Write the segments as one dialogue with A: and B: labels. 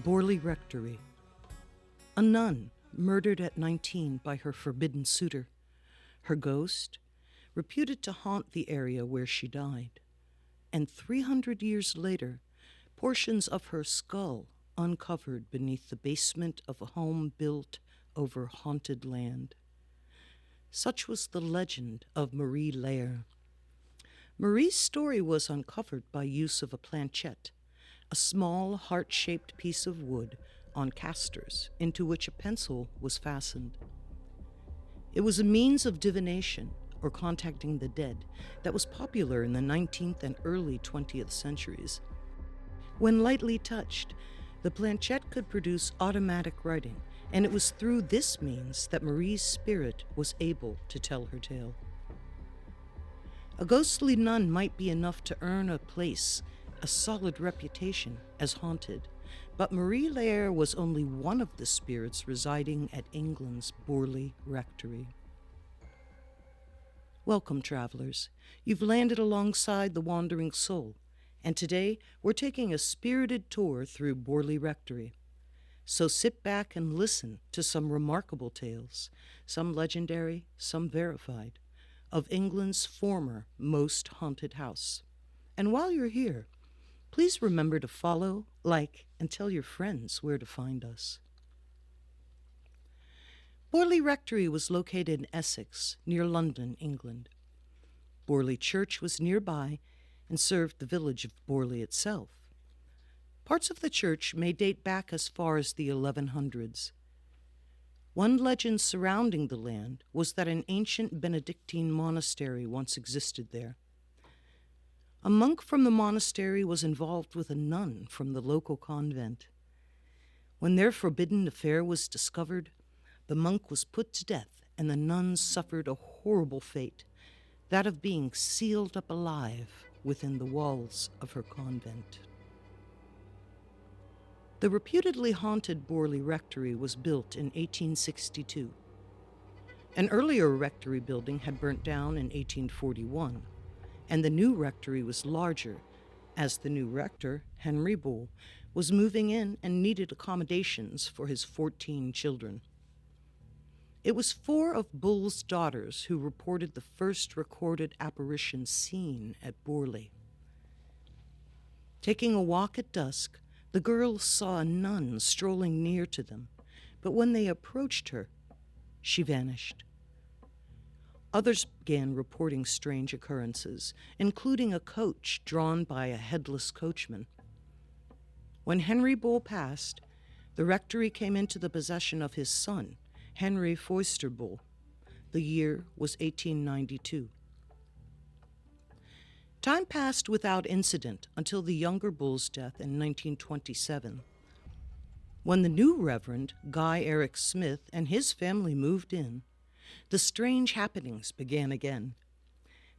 A: Borley Rectory. A nun murdered at 19 by her forbidden suitor. Her ghost, reputed to haunt the area where she died. And 300 years later, portions of her skull uncovered beneath the basement of a home built over haunted land. Such was the legend of Marie Lair. Marie's story was uncovered by use of a planchette, a small heart-shaped piece of wood on casters into which a pencil was fastened. It was a means of divination, or contacting the dead, that was popular in the 19th and early 20th centuries. When lightly touched, the planchette could produce automatic writing, and it was through this means that Marie's spirit was able to tell her tale. A ghostly nun might be enough to earn a place, a solid reputation as haunted, but Marie Lair was only one of the spirits residing at England's Borley Rectory. Welcome, travelers. You've landed alongside the Wandering Soul, and today we're taking a spirited tour through Borley Rectory. So sit back and listen to some remarkable tales, some legendary, some verified, of England's former most haunted house. And while you're here, please remember to follow, like, and tell your friends where to find us. Borley Rectory was located in Essex, near London, England. Borley Church was nearby and served the village of Borley itself. Parts of the church may date back as far as the 1100s. One legend surrounding the land was that an ancient Benedictine monastery once existed there. A monk from the monastery was involved with a nun from the local convent. When their forbidden affair was discovered, the monk was put to death and the nun suffered a horrible fate, that of being sealed up alive within the walls of her convent. The reputedly haunted Borley Rectory was built in 1862. An earlier rectory building had burnt down in 1841, and the new rectory was larger, as the new rector, Henry Bull, was moving in and needed accommodations for his 14 children. It was 4 of Bull's daughters who reported the first recorded apparition seen at Borley. Taking a walk at dusk, the girls saw a nun strolling near to them, but when they approached her, she vanished. Others began reporting strange occurrences, including a coach drawn by a headless coachman. When Henry Bull passed, the rectory came into the possession of his son, Henry Foister Bull. The year was 1892. Time passed without incident until the younger Bull's death in 1927. When the new Reverend Guy Eric Smith and his family moved in, the strange happenings began again.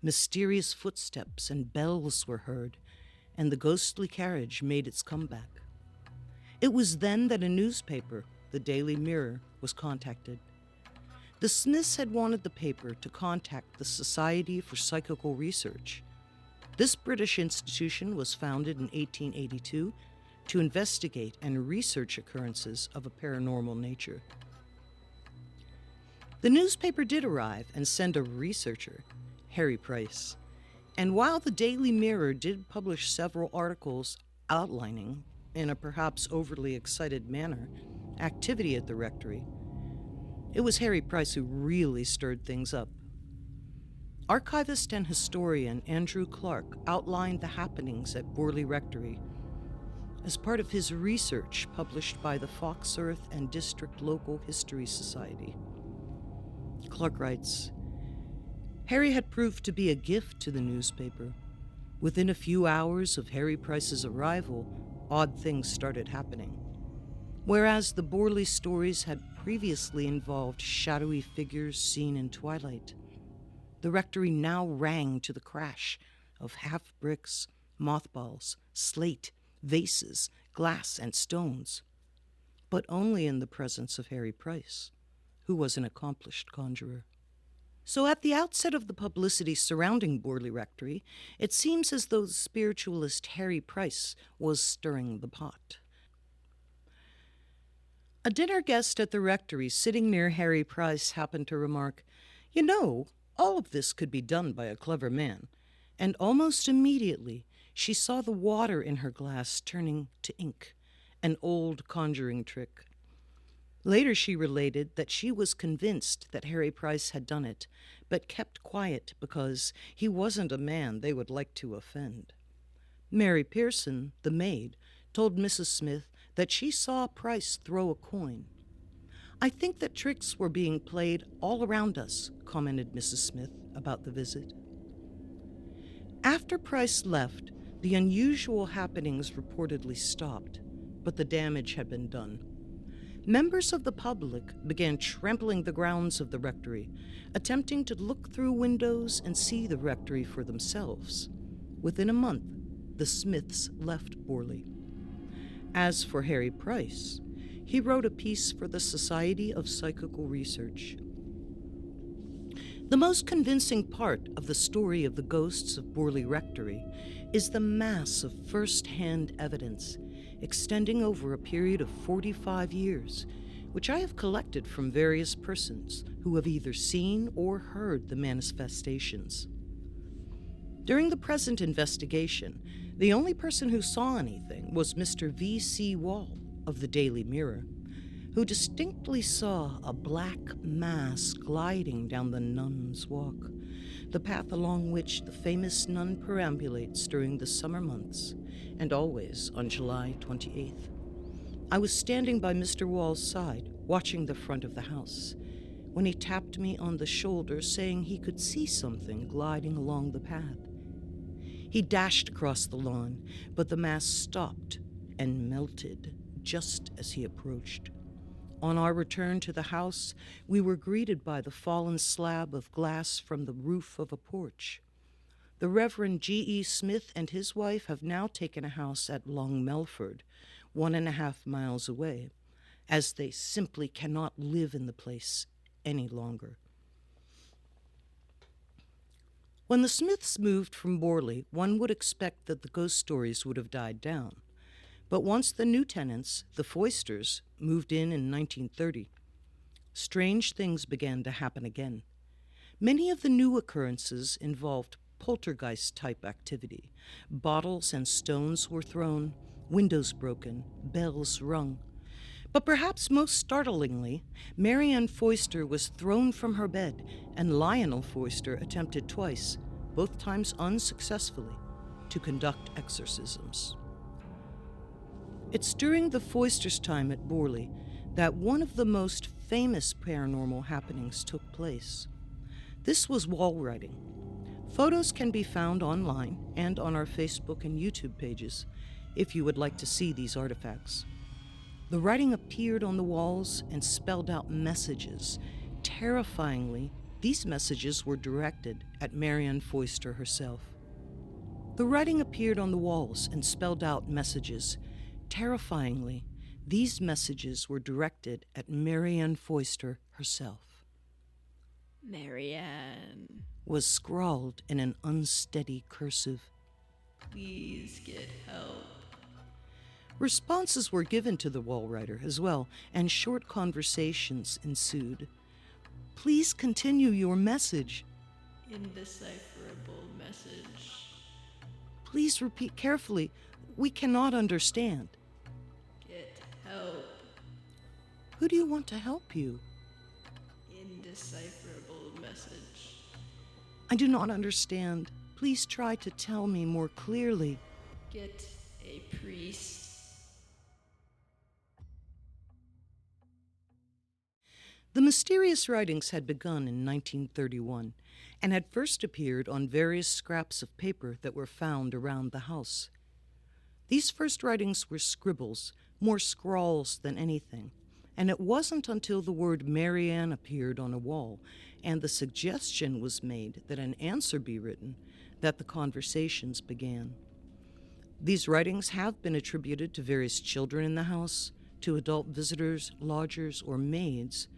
A: Mysterious footsteps and bells were heard, and the ghostly carriage made its comeback. It was then that a newspaper, the Daily Mirror, was contacted. The Smiths had wanted the paper to contact the Society for Psychical Research. This British institution was founded in 1882 to investigate and research occurrences of a paranormal nature. The newspaper did arrive and send a researcher, Harry Price. And while the Daily Mirror did publish several articles outlining, in a perhaps overly excited manner, activity at the rectory, it was Harry Price who really stirred things up. Archivist and historian Andrew Clark outlined the happenings at Borley Rectory as part of his research published by the Foxearth and District Local History Society. Clark writes, Harry had proved to be a gift to the newspaper. Within a few hours of Harry Price's arrival, odd things started happening. Whereas the Borley stories had previously involved shadowy figures seen in twilight, the rectory now rang to the crash of half bricks, mothballs, slate, vases, glass, and stones, but only in the presence of Harry Price, who was an accomplished conjurer. So at the outset of the publicity surrounding Borley Rectory, it seems as though the spiritualist Harry Price was stirring the pot. A dinner guest at the rectory sitting near Harry Price happened to remark, "You know, all of this could be done by a clever man." And almost immediately she saw the water in her glass turning to ink, an old conjuring trick. Later she related that she was convinced that Harry Price had done it, but kept quiet because he wasn't a man they would like to offend. Mary Pearson, the maid, told Mrs. Smith that she saw Price throw a coin. "I think that tricks were being played all around us," commented Mrs. Smith about the visit. After Price left, the unusual happenings reportedly stopped, but the damage had been done. Members of the public began trampling the grounds of the rectory, attempting to look through windows and see the rectory for themselves. Within a month, the Smiths left Borley. As for Harry Price, he wrote a piece for the Society of Psychical Research. The most convincing part of the story of the ghosts of Borley Rectory is the mass of first-hand evidence extending over a period of 45 years, which I have collected from various persons who have either seen or heard the manifestations. During the present investigation, the only person who saw anything was Mr. V.C. Wall of the Daily Mirror, who distinctly saw a black mass gliding down the Nun's Walk, the path along which the famous nun perambulates during the summer months, and always on July 28th. I was standing by Mr. Wall's side, watching the front of the house, when he tapped me on the shoulder, saying he could see something gliding along the path. He dashed across the lawn, but the mass stopped and melted just as he approached. On our return to the house, we were greeted by the fallen slab of glass from the roof of a porch. The Reverend G.E. Smith and his wife have now taken a house at Long Melford, 1.5 miles away, as they simply cannot live in the place any longer. When the Smiths moved from Borley, one would expect that the ghost stories would have died down. But once the new tenants, the Foysters, moved in 1930, strange things began to happen again. Many of the new occurrences involved poltergeist-type activity. Bottles and stones were thrown, windows broken, bells rung. But perhaps most startlingly, Marianne Foyster was thrown from her bed, and Lionel Foyster attempted twice, both times unsuccessfully, to conduct exorcisms. It's during the Foysters' time at Borley that one of the most famous paranormal happenings took place. This was wall writing. Photos can be found online and on our Facebook and YouTube pages if you would like to see these artifacts. The writing appeared on the walls and spelled out messages. Terrifyingly, these messages were directed at Marianne Foyster herself. The writing appeared on the walls and spelled out messages. Terrifyingly, these messages were directed at Marianne Foyster herself.
B: "Marianne,
A: Was scrawled in an unsteady cursive.
B: please get help."
A: Responses were given to the wall writer as well, and short conversations ensued. "Please continue your message."
B: Indecipherable message.
A: "Please repeat carefully. We cannot understand."
B: Get help.
A: "Who do you want to help you?"
B: Indecipherable message.
A: "I do not understand. Please try to tell me more clearly."
B: Get a priest.
A: The mysterious writings had begun in 1931 and had first appeared on various scraps of paper that were found around the house. These first writings were scribbles, more scrawls than anything, and it wasn't until the word Marianne appeared on a wall and the suggestion was made that an answer be written that the conversations began. These writings have been attributed to various children in the house, to adult visitors, lodgers, or maids,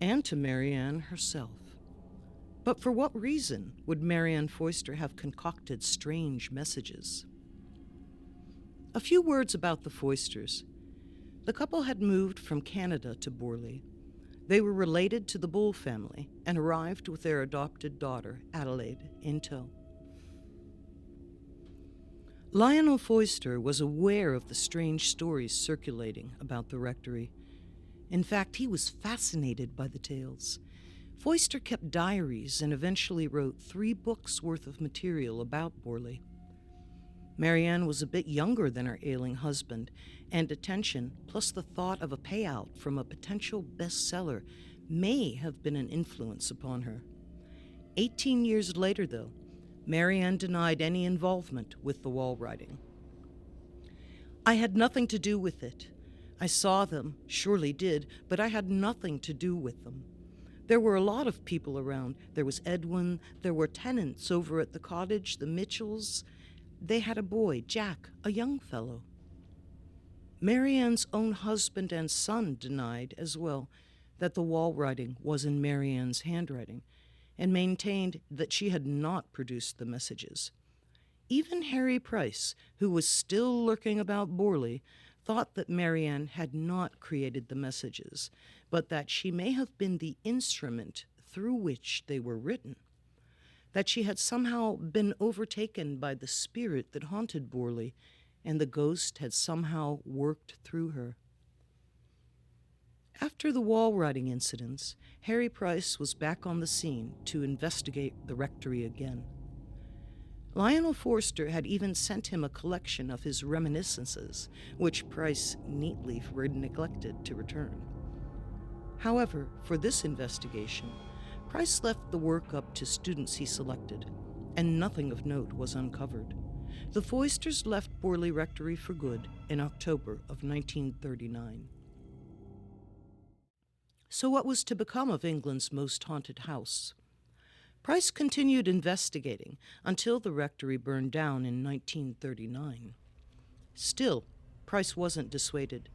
A: and to Marianne herself. But for what reason would Marianne Foyster have concocted strange messages? A few words about the Foysters. The couple had moved from Canada to Borley. They were related to the Bull family and arrived with their adopted daughter, Adelaide, in tow. Lionel Foister was aware of the strange stories circulating about the rectory. In fact, he was fascinated by the tales. Foister kept diaries and eventually wrote 3 books worth of material about Borley. Marianne was a bit younger than her ailing husband, and attention, plus the thought of a payout from a potential bestseller, may have been an influence upon her. 18 years later, though, Marianne denied any involvement with the wall writing. "I had nothing to do with it. I saw them, surely did, but I had nothing to do with them. There were a lot of people around. There was Edwin, there were tenants over at the cottage, the Mitchells. They had a boy, Jack, a young fellow." Marianne's own husband and son denied as well that the wall writing was in Marianne's handwriting, and maintained that she had not produced the messages. Even Harry Price, who was still lurking about Borley, thought that Marianne had not created the messages, but that she may have been the instrument through which they were written, that she had somehow been overtaken by the spirit that haunted Borley, and the ghost had somehow worked through her. After the wall writing incidents, Harry Price was back on the scene to investigate the rectory again. Lionel Forster had even sent him a collection of his reminiscences, which Price neatly neglected to return. However, for this investigation, Price left the work up to students he selected, and nothing of note was uncovered. The Foisters left Borley Rectory for good in October of 1939. So what was to become of England's most haunted house? Price continued investigating until the rectory burned down in 1939. Still, Price wasn't dissuaded.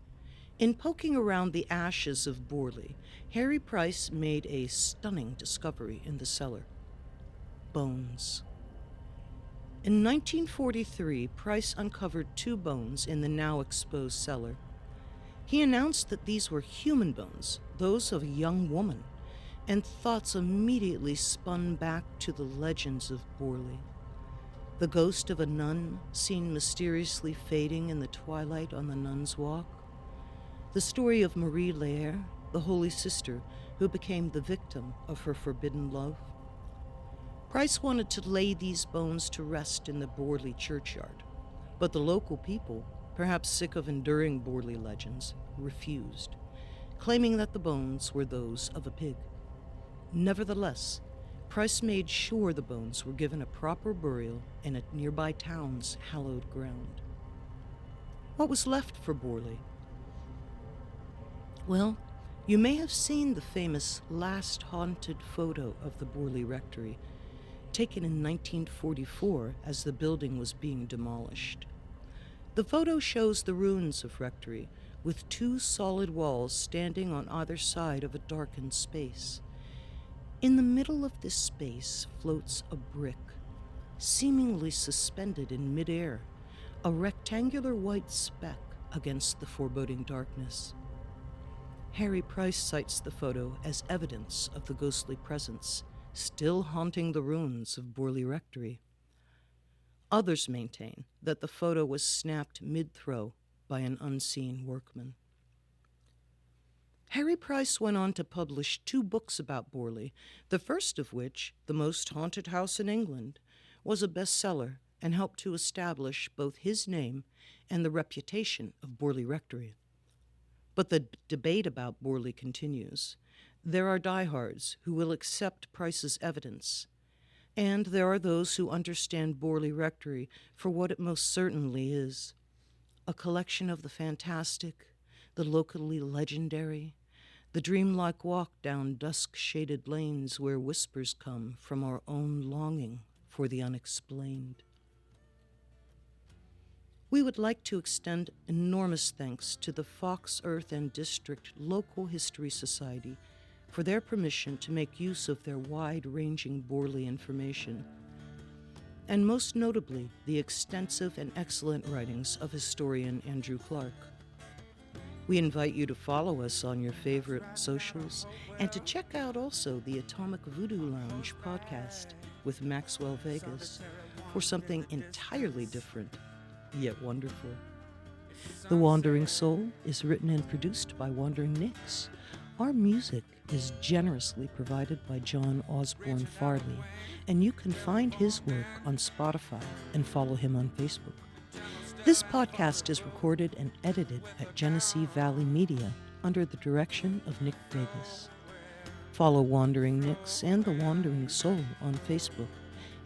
A: In poking around the ashes of Borley, Harry Price made a stunning discovery in the cellar: bones. In 1943, Price uncovered 2 bones in the now exposed cellar. He announced that these were human bones, those of a young woman, and thoughts immediately spun back to the legends of Borley. The ghost of a nun seen mysteriously fading in the twilight on the Nun's Walk. The story of Marie Laire, the Holy Sister who became the victim of her forbidden love. Price wanted to lay these bones to rest in the Borley churchyard, but the local people, perhaps sick of enduring Borley legends, refused, claiming that the bones were those of a pig. Nevertheless, Price made sure the bones were given a proper burial in a nearby town's hallowed ground. What was left for Borley? Well, you may have seen the famous last haunted photo of the Borley Rectory, taken in 1944 as the building was being demolished. The photo shows the ruins of Rectory, with 2 solid walls standing on either side of a darkened space. In the middle of this space floats a brick, seemingly suspended in midair, a rectangular white speck against the foreboding darkness. Harry Price cites the photo as evidence of the ghostly presence still haunting the ruins of Borley Rectory. Others maintain that the photo was snapped mid-throw by an unseen workman. Harry Price went on to publish 2 books about Borley, the first of which, The Most Haunted House in England, was a bestseller and helped to establish both his name and the reputation of Borley Rectory. But the debate about Borley continues. There are diehards who will accept Price's evidence, and there are those who understand Borley Rectory for what it most certainly is: a collection of the fantastic, the locally legendary, the dreamlike walk down dusk-shaded lanes where whispers come from our own longing for the unexplained. We would like to extend enormous thanks to the Fox, Earth, and District Local History Society for their permission to make use of their wide-ranging Borley information, and most notably the extensive and excellent writings of historian Andrew Clark. We invite you to follow us on your favorite socials and to check out also the Atomic Voodoo Lounge podcast with Maxwell Vegas for something entirely different, yet wonderful. The Wandering Soul is written and produced by Wandering Nix. Our music is generously provided by John Osborne Farley, and you can find his work on Spotify and follow him on Facebook. This podcast is recorded and edited at Genesee Valley Media under the direction of Nick Vegas. Follow Wandering Nix and The Wandering Soul on Facebook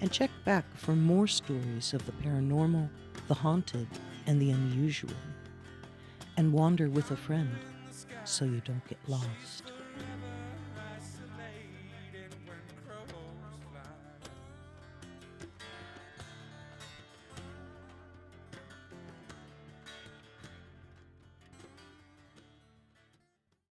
A: and check back for more stories of the paranormal, the haunted, and the unusual. And wander with a friend so you don't get lost.